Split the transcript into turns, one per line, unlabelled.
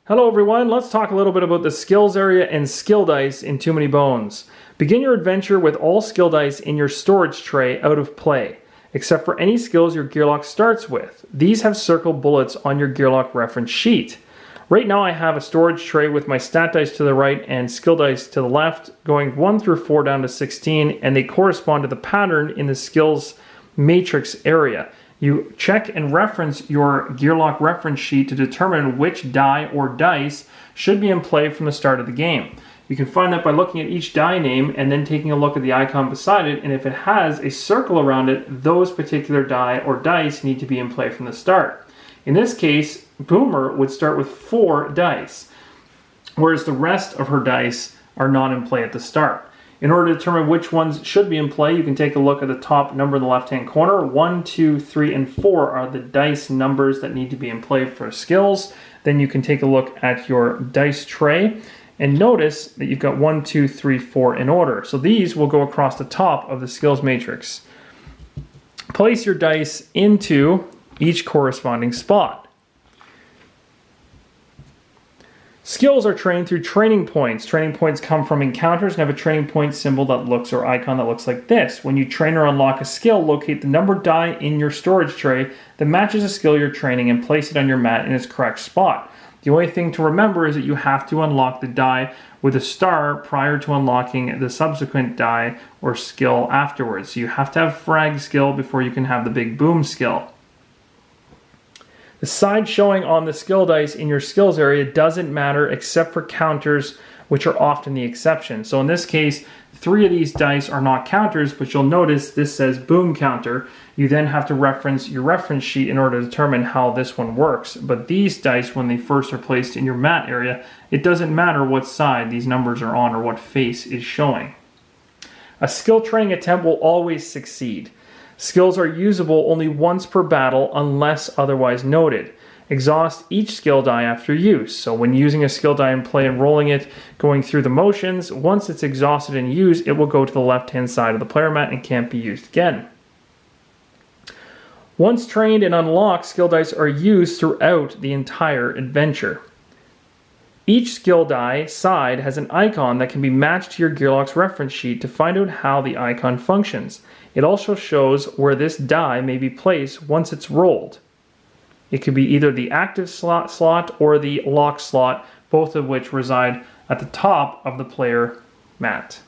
Hello everyone, let's talk a little bit about the skills area and skill dice in Too Many Bones. Begin your adventure with all skill dice in your storage tray out of play, except for any skills your Gearloc starts with. These have circled bullets on your Gearloc reference sheet. Right now I have a storage tray with my stat dice to the right and skill dice to the left, going 1 through 4 down to 16, and they correspond to the pattern in the skills matrix area. You check and reference your Gearloc reference sheet to determine which die or dice should be in play from the start of the game. You can find that by looking at each die name and then taking a look at the icon beside it, and if it has a circle around it, those particular die or dice need to be in play from the start. In this case, Boomer would start with 4 dice, whereas the rest of her dice are not in play at the start. In order to determine which ones should be in play, you can take a look at the top number in the left-hand corner. 1, 2, 3, and 4 are the dice numbers that need to be in play for skills. Then you can take a look at your dice tray and notice that you've got 1, 2, 3, 4 in order. So these will go across the top of the skills matrix. Place your dice into each corresponding spot. Skills are trained through training points. Training points come from encounters and have a training point symbol that looks or icon that looks like this. When you train or unlock a skill, locate the numbered die in your storage tray that matches the skill you're training and place it on your mat in its correct spot. The only thing to remember is that you have to unlock the die with a star prior to unlocking the subsequent die or skill afterwards. So you have to have frag skill before you can have the big boom skill. The side showing on the skill dice in your skills area doesn't matter except for counters, which are often the exception. So in this case, 3 of these dice are not counters, but you'll notice this says boom counter. You then have to reference your reference sheet in order to determine how this one works. But these dice, when they first are placed in your mat area, it doesn't matter what side these numbers are on or what face is showing. A skill training attempt will always succeed. Skills are usable only once per battle unless otherwise noted. Exhaust each skill die after use. So when using a skill die in play and rolling it, going through the motions, once it's exhausted and used, it will go to the left-hand side of the player mat and can't be used again. Once trained and unlocked, skill dice are used throughout the entire adventure. Each skill die side has an icon that can be matched to your Gearloc's reference sheet to find out how the icon functions. It also shows where this die may be placed once it's rolled. It could be either the active slot or the lock slot, both of which reside at the top of the player mat.